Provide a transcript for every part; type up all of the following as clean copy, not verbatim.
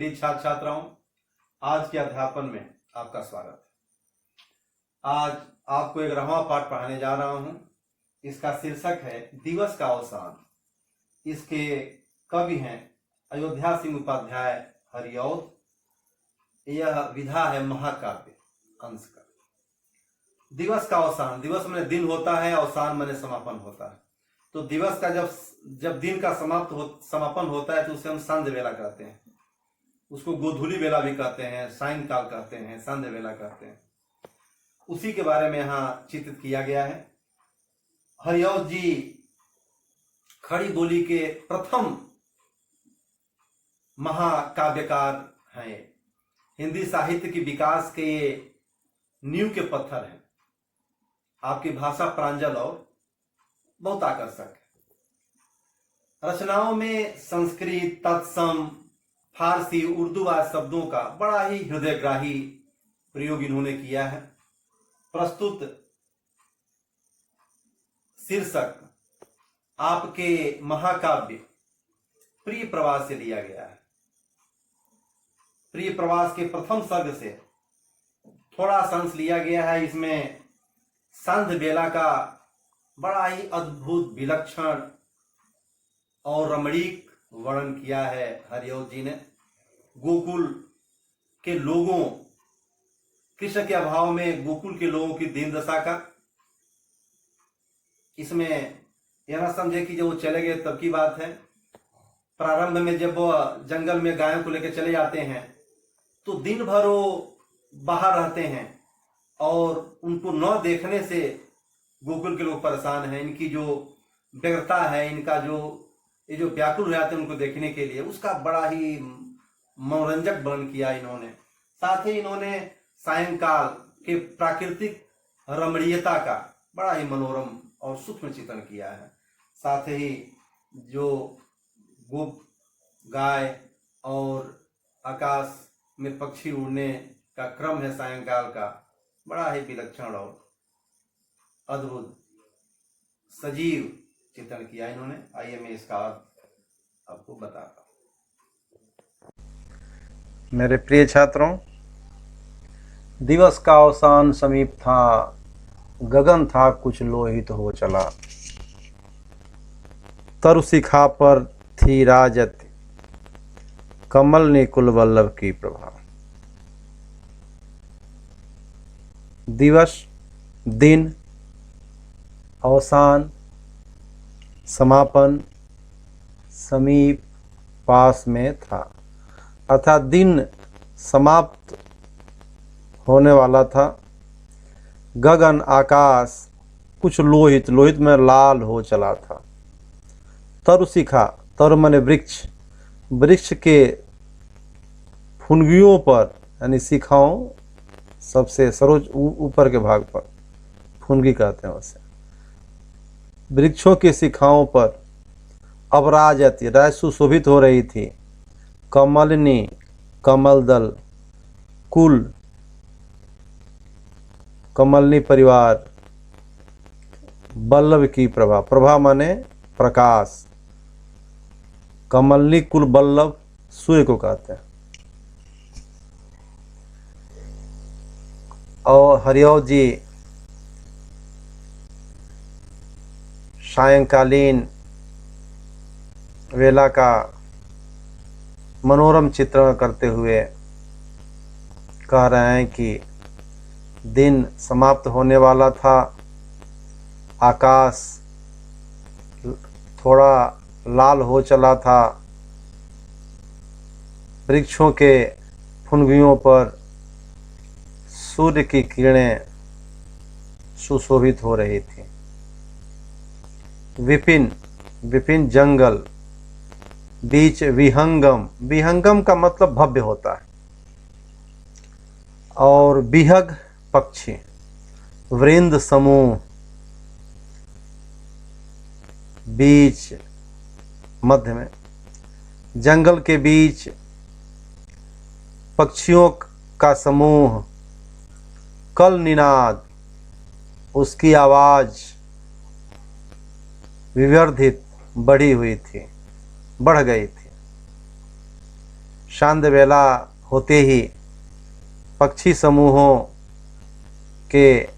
प्रिय छात्र छात्राओं, आज के अध्यापन में आपका स्वागत है। आज आपको 11वां पाठ पढ़ाने जा रहा हूं। इसका शीर्षक है दिवस का अवसान। इसके कवि हैं अयोध्या सिंह उपाध्याय हरिऔध। यह विधा है महाकाव्य अंश का। दिवस का अवसान, दिवस में दिन होता है, अवसान माने समापन होता है। तो दिवस का जब दिन का समापन होता है तो उसे हम सांध्य वेला कहते हैं। उसको गोधूली वेला भी कहते हैं, सायंकाल कहते हैं, सांध्य वेला कहते हैं। उसी के बारे में यहाँ चित्रित किया गया है। हरिऔध जी खड़ी बोली के प्रथम महाकाव्यकार हैं। हिंदी साहित्य की विकास के ये नींव के पत्थर हैं। आपकी भाषा प्रांजल और बहुत आकर्षक है। रचनाओं में संस्कृत, तत्सम, फारसी, उर्दू आदि शब्दों का बड़ा ही हृदयग्राही प्रयोग इन्होंने किया है। प्रस्तुत शीर्षक आपके महाकाव्य प्रिय प्रवास से लिया गया है। प्रिय प्रवास के प्रथम सर्ग से थोड़ा सा अंश लिया गया है। इसमें सांध्य बेला का बड़ा ही अद्भुत, विलक्षण और रमणीक वर्णन किया है हरिऔध जी ने। गोकुल के लोगों, कृष्ण के अभाव में गोकुल के लोगों की दीन दशा का। इसमें यह ना समझे कि जब वो चले गए तब की बात है। प्रारंभ में जब वो जंगल में गायों को लेकर चले जाते हैं तो दिन भर वो बाहर रहते हैं और उनको न देखने से गोकुल के लोग परेशान हैं। इनकी जो व्यग्रता है, इनका ये जो व्याकुल हो जाते हैं उनको देखने के लिए, उसका बड़ा ही मनोरंजक वर्णन किया इन्होंने। साथ ही इन्होंने सायंकाल के प्राकृतिक रमणीयता का बड़ा ही मनोरम और सूक्ष्म चित्रण किया है। साथ ही जो गोप, गाय और आकाश में पक्षी उड़ने का क्रम है सायंकाल का, बड़ा ही विलक्षण और अद्भुत सजीव चित्रण किया इन्होंने। आइए मैं इसका अर्थ आपको बताता हूँ। मेरे प्रिय छात्रों, दिवस का अवसान समीप था, गगन था कुछ लोहित हो चला। तरु शिखा पर थी राजत, कमल ने कुल वल्लभ की प्रभा। दिवस, दिन, अवसान, समापन, समीप, पास में था। अर्थात दिन समाप्त होने वाला था। गगन, आकाश कुछ लोहित, लोहित में लाल हो चला था। तरु शिखा, तरु माने वृक्ष, वृक्ष के फुनगियों पर यानी शिखाओं, सबसे सरोज ऊपर के भाग पर फुनगी कहते हैं उसे, वृक्षों की शिखाओं पर अबराजती, राय सुशोभित हो रही थी। कमलनी, कमल दल, कुल, कमलनी परिवार, वल्लभ की प्रभा, प्रभा माने प्रकाश। कमलनी कुल वल्लभ सूर्य को कहते हैं। और हरिऔध जी सायंकालीन वेला का मनोरम चित्रण करते हुए कह रहे हैं कि दिन समाप्त होने वाला था, आकाश थोड़ा लाल हो चला था, वृक्षों के फुनगियों पर सूर्य की किरणें सुशोभित हो रही थी। विपिन, विपिन जंगल, बीच विहंगम, विहंगम का मतलब भव्य होता है, और बिहग पक्षी, वृंद समूह, बीच मध्य में, जंगल के बीच पक्षियों का समूह, कल निनाद, उसकी आवाज विवर्धित, बढ़ी हुई थी, बढ़ गई थी। शांत बेला होते ही पक्षी समूहों के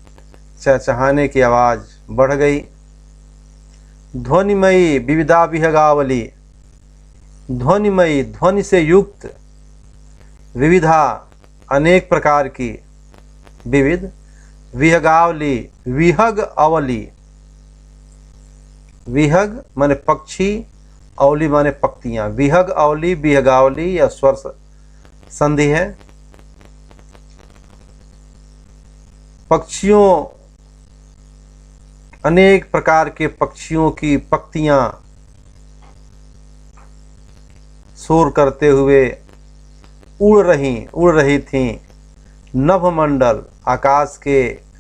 चहचहाने की आवाज़ बढ़ गई। ध्वनिमयी विविधा विहगावली, ध्वनिमयी ध्वनि से युक्त विविधा अनेक प्रकार की, विविध विहगावली विहग अवली, विहग माने पक्षी, अवली माने पक्तियां, विहग अवली विहगावली या स्वर संधि है। पक्षियों, अनेक प्रकार के पक्षियों की पक्तियां शोर करते हुए उड़ रही थीं। नभमंडल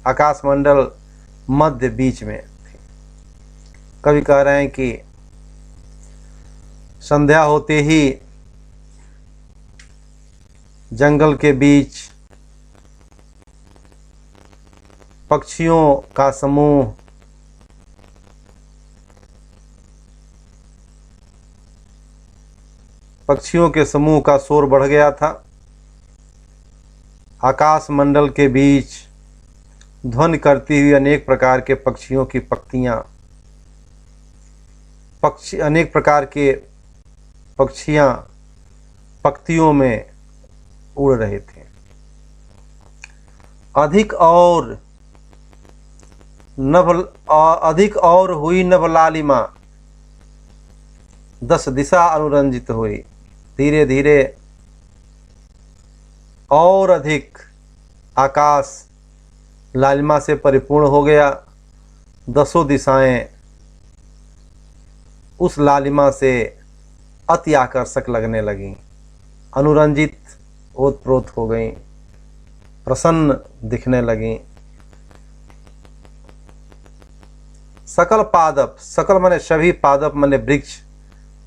आकाशमंडल मध्य बीच में थी। कवि कह रहे हैं कि संध्या होते ही जंगल के बीच पक्षियों का समूह पक्षियों के समूह का शोर बढ़ गया था। आकाश मंडल के बीच ध्वनि करती हुई अनेक प्रकार के पक्षियों की अनेक प्रकार के पक्षियां पक्तियों में उड़ रहे थे। अधिक और हुई नभ लालिमा, 10 दिशा अनुरंजित हुई। धीरे धीरे और अधिक आकाश लालिमा से परिपूर्ण हो गया। 10 दिशाएं उस लालिमा से अति आकर्षक लगने लगीं, अनुरंजित ओतप्रोत हो गईं, प्रसन्न दिखने लगीं। सकल पादप, सकल माने सभी, पादप माने वृक्ष,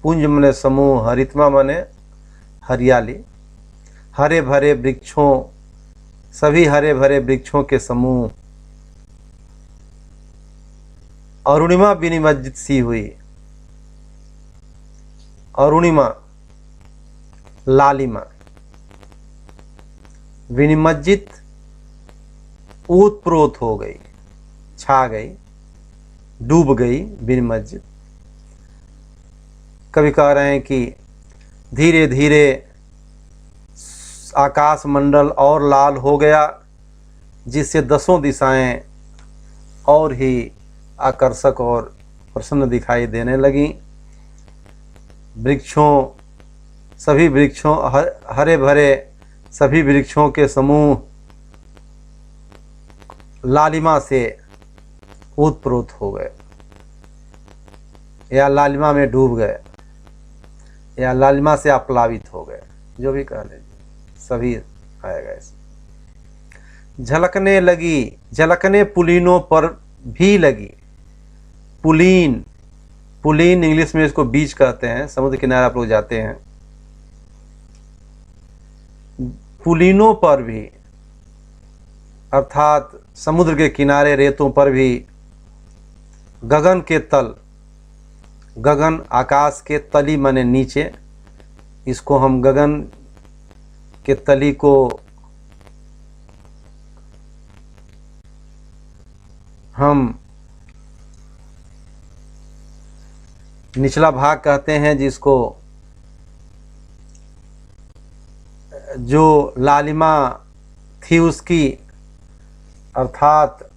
पुंज माने समूह, हरितमा माने हरियाली, हरे भरे वृक्षों, सभी हरे भरे वृक्षों के समूह अरुणिमा विनिमज्जित सी हुई। अरुणिमा लालिमा, विनिमज्जित ओतप्रोत हो गई, छा गई, डूब गई, विनिमज्जित। कवि कह रहे हैं कि धीरे धीरे आकाश मंडल और लाल हो गया, जिससे 10 दिशाएं और ही आकर्षक और प्रसन्न दिखाई देने लगीं। सभी वृक्षों, हरे भरे सभी वृक्षों के समूह लालिमा से ओतप्रोत हो गए, या लालिमा में डूब गए, या लालिमा से आप्लावित हो गए, जो भी कह लीजिए, सभी आएगा इसमें। झलकने लगी, झलकने पुलीनों पर भी लगी। पुलीन इंग्लिश में इसको बीच कहते हैं। समुद्र किनारे आप लोग जाते हैं, पुलीनों पर भी, अर्थात समुद्र के किनारे रेतों पर भी, गगन के तल, गगन आकाश के तली माने नीचे, इसको हम गगन के तली को हम निचला भाग कहते हैं, जिसको जो लालिमा थी उसकी, अर्थात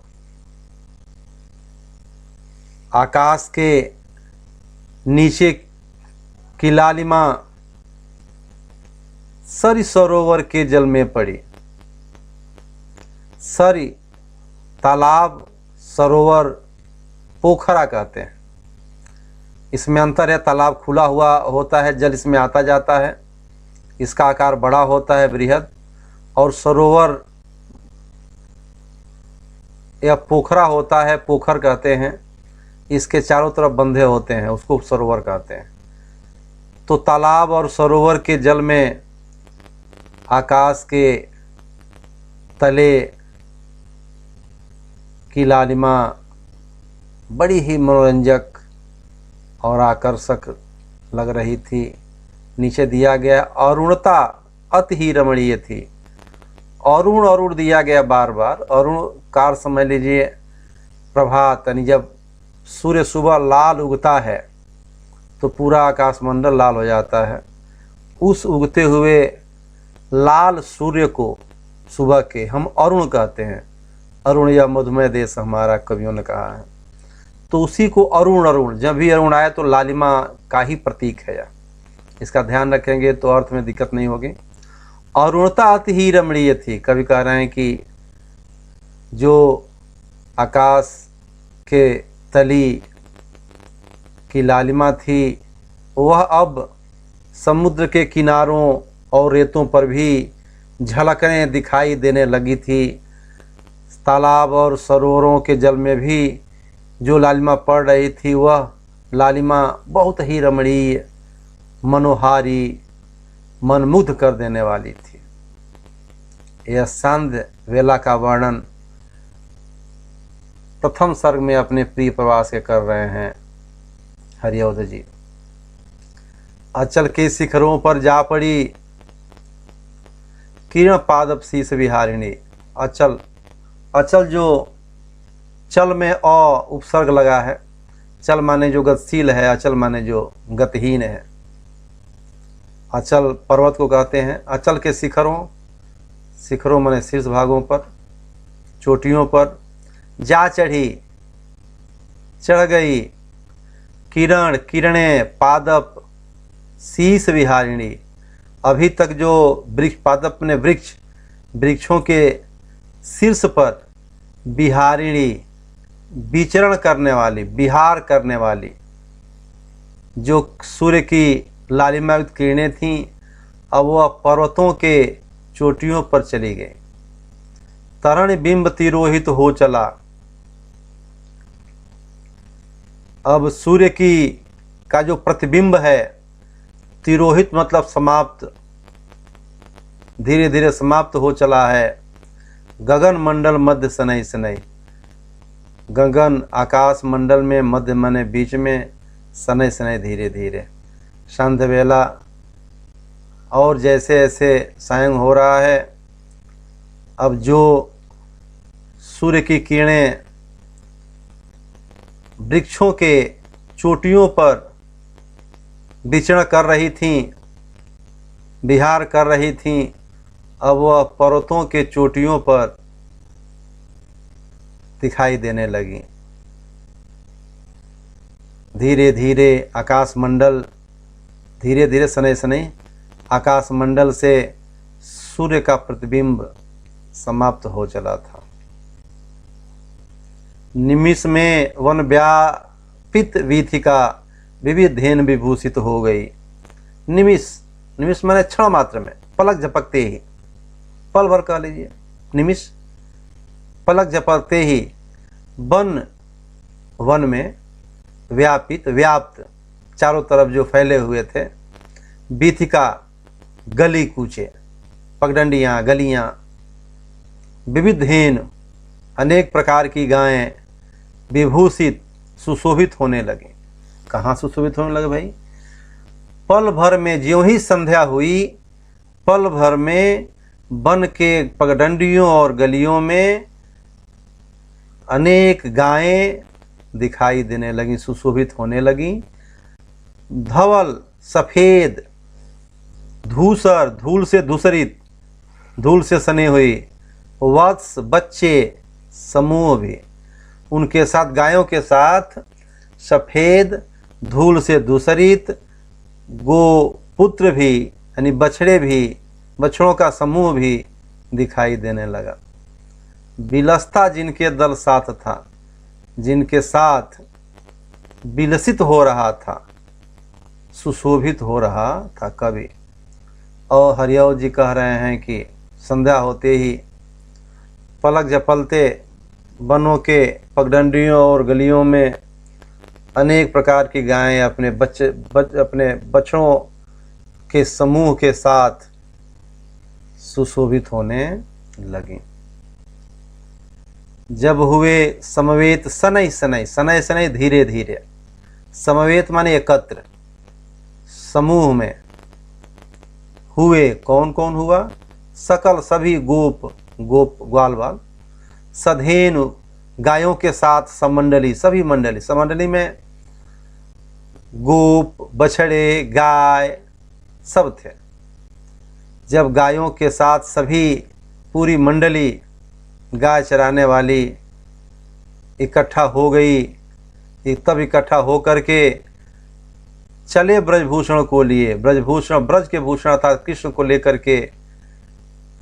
आकाश के नीचे की लालिमा सरी सरोवर के जल में पड़ी। सरी तालाब, सरोवर पोखरा कहते हैं। इसमें अंतर है, तालाब खुला हुआ होता है, जल इसमें आता जाता है, इसका आकार बड़ा होता है, बृहद, और सरोवर या पोखरा होता है, पोखर कहते हैं, इसके चारों तरफ बंधे होते हैं, उसको सरोवर कहते हैं। तो तालाब और सरोवर के जल में आकाश के तले की लालिमा बड़ी ही मनोरंजक और आकर्षक लग रही थी। नीचे दिया गया अरुणता अति ही रमणीय थी। अरुण अरुण दिया गया बार बार। अरुण कार समझ लीजिए प्रभात, यानी जब सूर्य सुबह लाल उगता है तो पूरा आकाशमंडल लाल हो जाता है। उस उगते हुए लाल सूर्य को सुबह के हम अरुण कहते हैं। अरुण या मधुमय देश हमारा कवियों ने कहा है। तो उसी को अरुण अरुण, जब भी अरुण आए तो लालिमा का ही प्रतीक है यह। इसका ध्यान रखेंगे तो अर्थ में दिक्कत नहीं होगी। अरुणता अति ही रमणीय थी। कवि कह रहे हैं कि जो आकाश के तली की लालिमा थी वह अब समुद्र के किनारों और रेतों पर भी झलकने दिखाई देने लगी थी। तालाब और सरोवरों के जल में भी जो लालिमा पड़ रही थी वह लालिमा बहुत ही रमणीय, मनोहारी, मनमुग्ध कर देने वाली थी। यह सांध्य वेला का वर्णन प्रथम सर्ग में अपने प्रिय प्रवास के कर रहे हैं हरिऔध जी। अचल के शिखरों पर जा पड़ी किरण पादप शीस विहारिणी। अचल, अचल जो चल में उपसर्ग लगा है। चल माने जो गतिशील है, अचल माने जो गतिहीन है। अचल पर्वत को कहते हैं। अचल के शिखरों, शिखरों माने शीर्ष भागों पर, चोटियों पर जा चढ़ी, चढ़ गई किरण, किरणें, पादप, शीस विहारिणी। अभी तक जो वृक्ष, पादप ने वृक्ष, वृक्षों के शीर्ष पर विहारिणी, विचरण करने वाली, विहार करने वाली जो सूर्य की लालिमायुक्त किरणें थीं, अब वह पर्वतों के चोटियों पर चली गई। तरण बिंब तिरोहित हो चला। अब सूर्य की का जो प्रतिबिंब है, तिरोहित मतलब समाप्त, धीरे धीरे समाप्त हो चला है। गगन मंडल मध्य शनै शनै। गगन आकाश मंडल में, मध्य माने बीच में, शनै शनै धीरे धीरे। संध्या वेला और जैसे जैसे सायं हो रहा है, अब जो सूर्य की किरणें वृक्षों के चोटियों पर विचरण कर रही थीं, विहार कर रही थीं, अब वह पर्वतों के चोटियों पर दिखाई देने लगी। धीरे धीरे आकाशमंडल, धीरे धीरे शनै शनै आकाशमंडल से सूर्य का प्रतिबिंब समाप्त हो चला था। निमिष में वन व्यापित वीथिका विविधेन विभूषित हो गई। निमिष, निमिष माने क्षण मात्र में, पलक झपकते ही, पल भर कह लीजिए। निमिष, पलक झपकते ही वन, वन में व्यापित, व्याप्त, चारों तरफ जो फैले हुए थे, वीथिका गली कूचे, पगडंडियाँ, गलियाँ, विविधेन अनेक प्रकार की गायें, विभूषित सुशोभित होने लगी। कहाँ सुशोभित होने लगे भाई? पल भर में, ज्यों ही संध्या हुई, पल भर में वन के पगडंडियों और गलियों में अनेक गायें दिखाई देने लगी, सुशोभित होने लगी। धवल, सफ़ेद, धूसर, धूल से धूसरित, धूल से सने हुई, वत्स, बच्चे समूह भी उनके साथ, गायों के साथ सफ़ेद, धूल से धूसरित गो पुत्र भी, यानी बछड़े भी, बछड़ों का समूह भी दिखाई देने लगा। विलसता जिनके दल साथ था, जिनके साथ विलसित हो रहा था, सुशोभित हो रहा था कवि। और हरिऔध जी कह रहे हैं कि संध्या होते ही पलक झपलते वनों के पगडंडियों और गलियों में अनेक प्रकार की गायें अपने अपने बछड़ों के समूह के साथ सुशोभित होने लगी। जब हुए समवेत शनै शनै, शनै शनै धीरे धीरे, समवेत माने एकत्र, समूह में, हुए। कौन कौन हुआ? सकल सभी गोप, गोप ग्वाल बाल, सधेनु गायों के साथ, समंडली सभी मंडली, समंडली में गोप, बछड़े, गाय सब थे। जब गायों के साथ सभी पूरी मंडली गाय चराने वाली इकट्ठा हो गई, तब इकट्ठा हो करके चले ब्रजभूषण को लिए। ब्रजभूषण, ब्रज के भूषण अर्थात कृष्ण को लेकर के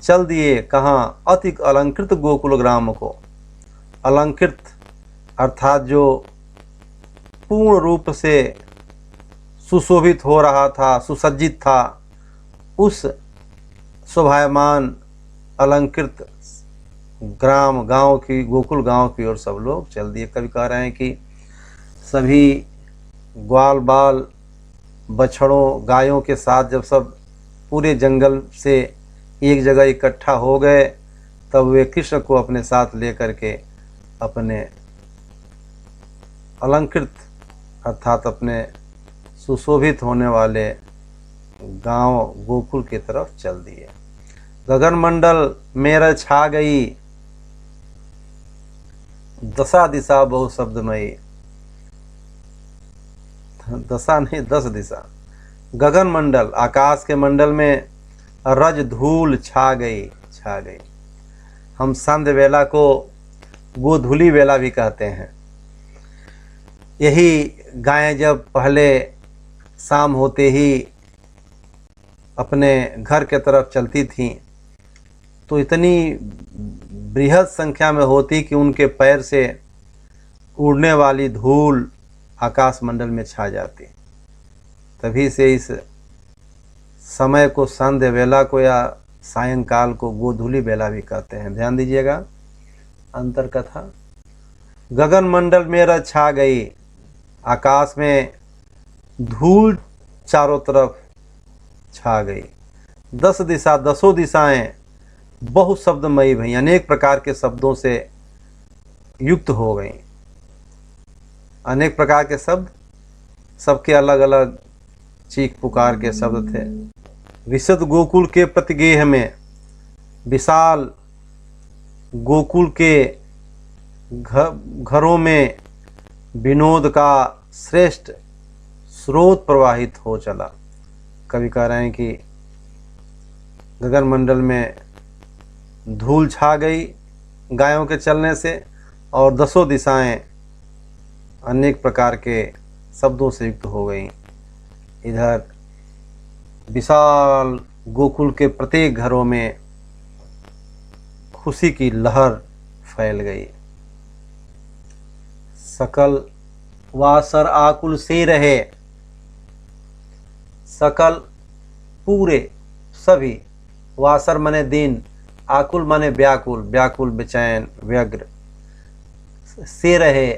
चल दिए। कहाँ? अति अलंकृत गोकुल ग्राम को। अलंकृत अर्थात जो पूर्ण रूप से सुशोभित हो रहा था, सुसज्जित था, उस शोभायमान अलंकृत ग्राम, गांव की, गोकुल गांव की ओर सब लोग चल दिए। कवि कह रहे हैं कि सभी ग्वाल बाल, बछड़ों, गायों के साथ जब सब पूरे जंगल से एक जगह इकट्ठा हो गए, तब वे कृष्ण को अपने साथ लेकर के अपने अलंकृत अर्थात अपने सुशोभित होने वाले गांव गोकुल की तरफ चल दिए। गगन मंडल मेरा छा गई, दशा दिशा बहु शब्दमयी। दशा नहीं, 10 दिशा। गगन मंडल, आकाश के मंडल में रज धूल छा गई, छा गई। हम संध्य वेला को गोधूली वेला भी कहते हैं। यही गायें जब पहले शाम होते ही अपने घर के तरफ चलती थीं, तो इतनी बृहद संख्या में होती कि उनके पैर से उड़ने वाली धूल आकाश मंडल में छा जाती। तभी से इस समय को संध्या वेला को या सायंकाल को गोधूली वेला भी कहते हैं। ध्यान दीजिएगा अंतर कथा। गगन मंडल में रज छा गई, आकाश में धूल चारों तरफ छा गई। 10 दिशा, 10 दिशाएं बहु शब्दमयी भई, अनेक प्रकार के शब्दों से युक्त हो गई। अनेक प्रकार के शब्द, सबके अलग अलग चीख पुकार के शब्द थे। विशद गोकुल के प्रतिगेह में, विशाल गोकुल के घरों में विनोद का श्रेष्ठ स्रोत प्रवाहित हो चला। कवि कह रहे हैं कि गगन मंडल में धूल छा गई गायों के चलने से, और 10 दिशाएं अनेक प्रकार के शब्दों से युक्त हो गई। इधर विशाल गोकुल के प्रत्येक घरों में खुशी की लहर फैल गई। सकल वासर आकुल से रहे, सकल पूरे सभी, वासर माने दिन, आकुल माने व्याकुल, व्याकुल बेचैन व्यग्र, से रहे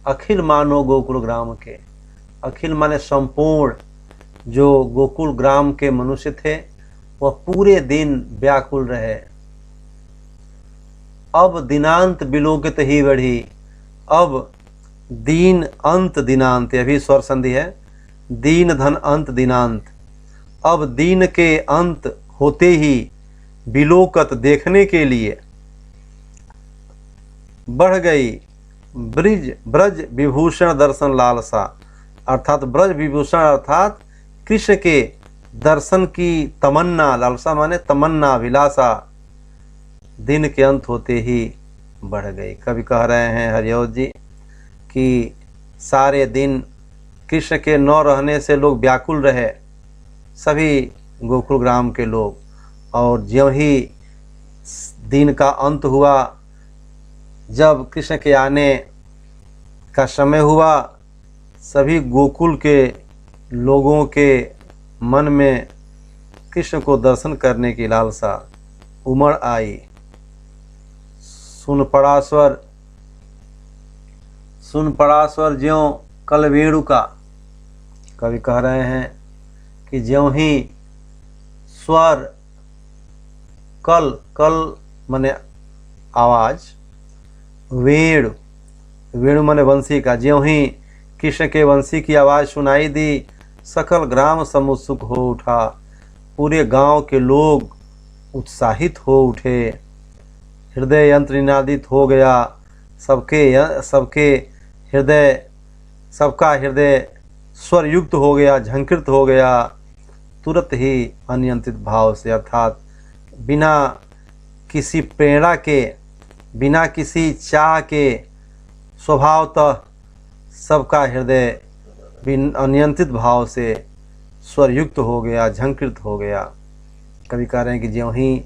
अखिल मानो गोकुल ग्राम के। अखिल माने संपूर्ण, जो गोकुल ग्राम के मनुष्य थे वह पूरे दिन व्याकुल रहे। अब दिनांत बिलोकित ही बढ़ी, अब दीन अंत दिनांत, अभी स्वर संधि है, दीन धन अंत दिनांत। अब दीन के अंत होते ही बिलोकत देखने के लिए बढ़ गई ब्रज विभूषण दर्शन लालसा, अर्थात ब्रज विभूषण अर्थात कृष्ण के दर्शन की तमन्ना, लालसा माने तमन्ना, विलासा दिन के अंत होते ही बढ़ गई। कवि कह रहे हैं हरिऔध जी कि सारे दिन कृष्ण के न रहने से लोग व्याकुल रहे, सभी गोकुल ग्राम के लोग, और ज्यों ही दिन का अंत हुआ, जब कृष्ण के आने का समय हुआ, सभी गोकुल के लोगों के मन में कृष्ण को दर्शन करने की लालसा उमड़ आई। सुन पड़ास्वर ज्यों कलवेणु का, कवि कह रहे हैं कि ज्यों ही स्वर, कल, कल माने आवाज, वेणु, वेणु माने वंशी का, ज्यों ही कृष्ण के वंशी की आवाज़ सुनाई दी, सकल ग्राम समुत्सुक हो उठा। पूरे गांव के लोग उत्साहित हो उठे। हृदय यंत्र निनादित हो गया। सबके हृदय, सबका हृदय स्वर युक्त हो गया, झंकृत हो गया। तुरंत ही अनियंत्रित भाव से, अर्थात बिना किसी प्रेरणा के, बिना किसी चाह के, स्वभावतः सबका हृदय अनियंत्रित भाव से स्वरयुक्त हो गया, झंकृत हो गया। कवि कह रहे हैं कि ज्यों ही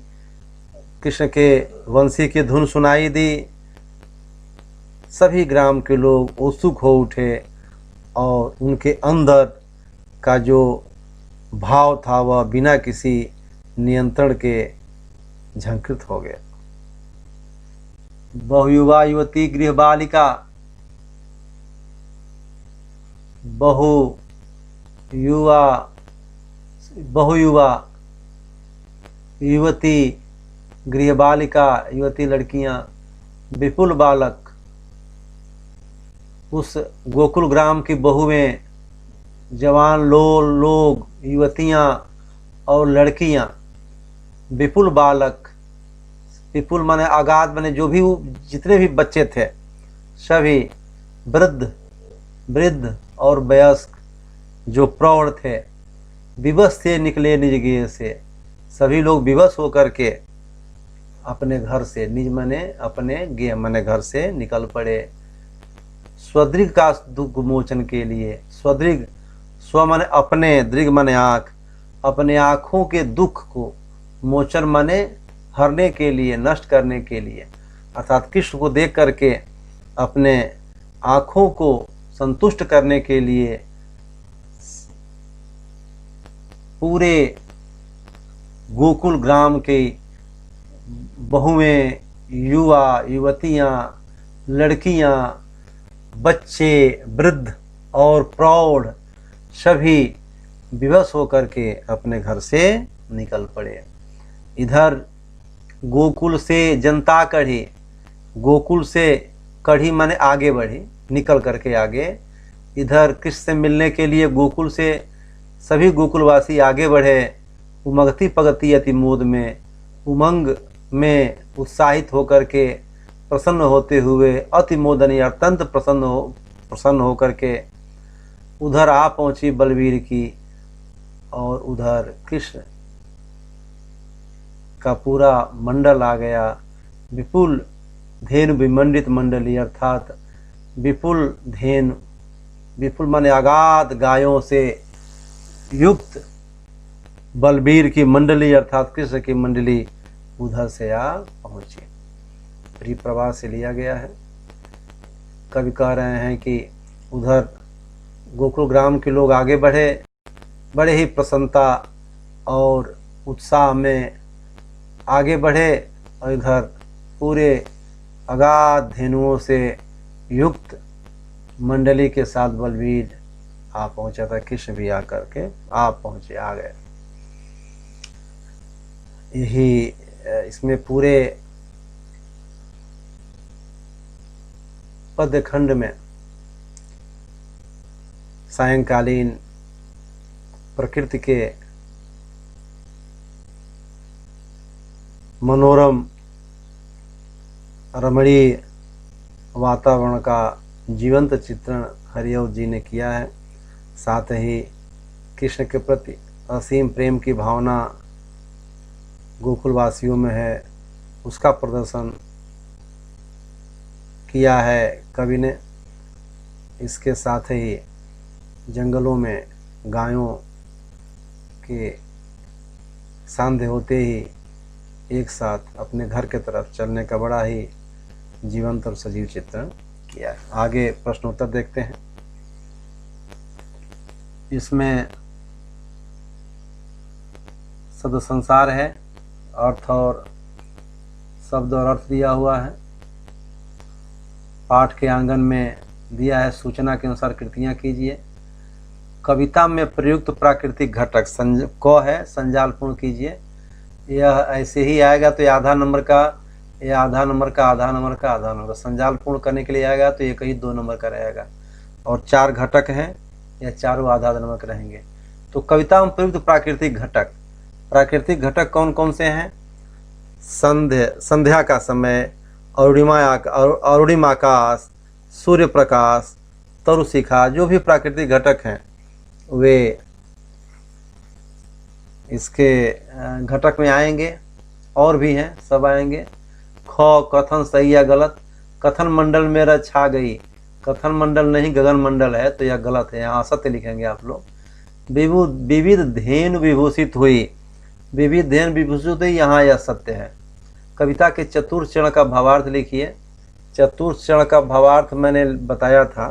कृष्ण के वंशी की धुन सुनाई दी, सभी ग्राम के लोग उत्सुक हो उठे और उनके अंदर का जो भाव था वह बिना किसी नियंत्रण के झंकृत हो गया। बहुयुवा युवती गृह बालिका, बहुयुवा युवती गृह बालिका, युवती लड़कियां, विपुल बालक, उस गोकुल ग्राम की बहुएं, जवान लोग, युवतियां और लड़कियां, विपुल बालक, विपुल माने आगाध, माने जो भी जितने भी बच्चे थे सभी, वृद्ध और वयस्क जो प्रौढ़ थे, विवश से निकले निज गृह से। सभी लोग विवश होकर के अपने घर से, निज मने अपने गृह मने घर से निकल पड़े स्वदृग का दुख मोचन के लिए। स्वदृग, स्व मने अपने, दृग मने आँख, अपने आँखों के दुख को, मोचन मने हरने के लिए, नष्ट करने के लिए, अर्थात कृष्ण को देख करके अपने आँखों को संतुष्ट करने के लिए पूरे गोकुल ग्राम के बहुएं, युवा युवतियां, लड़कियां, बच्चे, वृद्ध और प्रौढ़ सभी विवश होकर के अपने घर से निकल पड़े। इधर गोकुल से जनता कढ़ी, गोकुल से कढ़ी माने आगे बढ़ी, निकल करके आगे। इधर कृष्ण से मिलने के लिए गोकुल से सभी गोकुलवासी आगे बढ़े। उमगती पगती अति मोद में, उमंग में उत्साहित होकर के, प्रसन्न होते हुए, अति मोदनीय अत्यंत प्रसन्न होकर के उधर आ पहुंची बलवीर की। और उधर कृष्ण का पूरा मंडल आ गया। विपुल धेनु विमंडित मंडली, अर्थात विपुल धेनु, विपुल माने आगाध गायों से युक्त बलबीर की मंडली, अर्थात कृष्ण की मंडली उधर से आ पहुंची। परिप्रवाह से लिया गया है। कवि कह रहे हैं कि उधर गोकुल ग्राम के लोग आगे बढ़े, बड़े ही प्रसन्नता और उत्साह में आगे बढ़े। और इधर पूरे अगाध धेनुओं से युक्त मंडली के साथ बलवीर आ पहुंचा था। कृष्ण भी आकर के आ पहुंचे, आ गए। यही इसमें पूरे पद्यखंड में सायंकालीन प्रकृति के मनोरम रमणीय वातावरण का जीवंत चित्रण हरिओ जी ने किया है। साथ ही कृष्ण के प्रति असीम प्रेम की भावना गोकुलवासियों में है, उसका प्रदर्शन किया है कवि ने। इसके साथ ही जंगलों में गायों के सांध्य होते ही एक साथ अपने घर के तरफ चलने का बड़ा ही जीवंत और सजीव चित्रण किया है। आगे प्रश्नोत्तर देखते हैं। इसमें शब्द संसार है, अर्थ और शब्द और अर्थ दिया हुआ है। पाठ के आंगन में दिया है, सूचना के अनुसार कृतियां कीजिए। कविता में प्रयुक्त प्राकृतिक घटक क है, संजालपूर्ण कीजिए। यह ऐसे ही आएगा तो ये आधा नंबर का, यह आधा नंबर का, आधा नंबर का, आधा नंबर का। संजालपूर्ण करने के लिए आएगा तो ये कहीं 2 नंबर का रहेगा। और 4 घटक हैं, यह चारों आधा नंबर के रहेंगे। तो कविता में प्रयुक्त प्राकृतिक घटक, प्राकृतिक घटक कौन कौन से हैं? संध्या का समय, अरुणिमा आकाश, सूर्य प्रकाश, तरुशिखा, जो भी प्राकृतिक घटक हैं वे इसके घटक में आएंगे। और भी हैं, सब आएंगे। ख, कथन सही या गलत? कथन मंडल मेरा छा गई, कथन मंडल नहीं गगन मंडल है, तो यह गलत है, यहाँ असत्य लिखेंगे आप लोग। विविध धेनु विभूषित हुई, विविध धेनु विभूषित हुई, यहाँ यह सत्य है। कविता के चतुर्थ चरण का भावार्थ लिखिए। चतुर्थ चरण का भावार्थ मैंने बताया था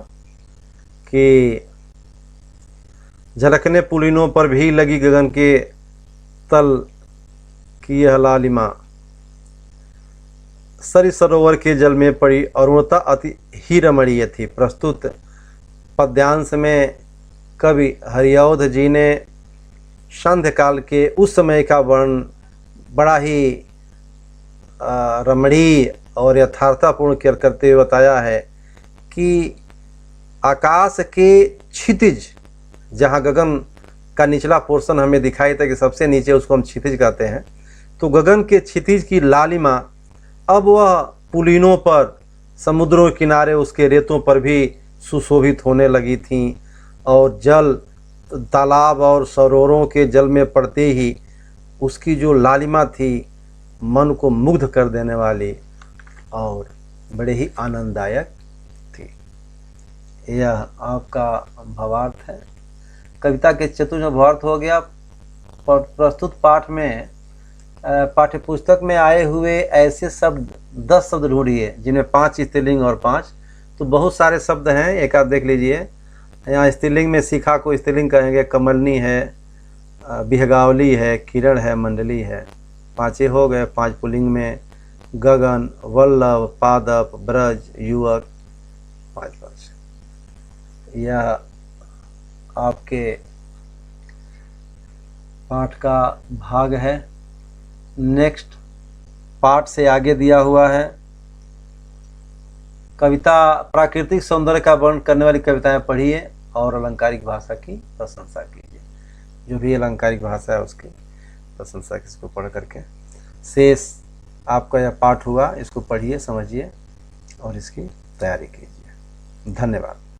कि झलकने पुलिनों पर भी लगी गगन के तल की यह लालिमा, सरी सरोवर के जल में पड़ी अरुणता अति ही रमणीय थी। प्रस्तुत पद्यांश में कवि हरिऔध जी ने संध्या काल के उस समय का वर्णन बड़ा ही रमणीय और यथार्थपूर्ण करते हुए बताया है कि आकाश के क्षितिज, जहाँ गगन का निचला पोर्शन हमें दिखाई था कि सबसे नीचे, उसको हम क्षितिज कहते हैं, तो गगन के क्षितिज की लालिमा अब वह पुलिनों पर, समुद्रों के किनारे उसके रेतों पर भी सुशोभित होने लगी थीं, और जल, तालाब और सरोवरों के जल में पड़ते ही उसकी जो लालिमा थी मन को मुग्ध कर देने वाली और बड़े ही आनंददायक थी। यह आपका भावार्थ है। कविता के चतुर्थ भावार्थ हो गया। प्रस्तुत पाठ में पाठ्यपुस्तक में आए हुए ऐसे शब्द 10 शब्द ढूंढिए जिनमें 5 स्त्रीलिंग और 5, तो बहुत सारे शब्द हैं, एक आध देख लीजिए। यहाँ स्त्रीलिंग में शिखा को स्त्रीलिंग कहेंगे, कमलनी है, बिहगावली है, किरण है, मंडली है। 5 हो गए। 5 पुल्लिंग में गगन, वल्लभ, पादप, ब्रज, युवक, 5। यह आपके पाठ का भाग है। नेक्स्ट पाठ से आगे दिया हुआ है कविता प्राकृतिक सौंदर्य का वर्णन करने वाली कविताएं पढ़िए और अलंकारिक भाषा की प्रशंसा कीजिए। जो भी अलंकारिक भाषा है उसकी प्रशंसा इसको पढ़ करके शेष आपका यह पाठ हुआ, इसको पढ़िए, समझिए और इसकी तैयारी कीजिए। धन्यवाद।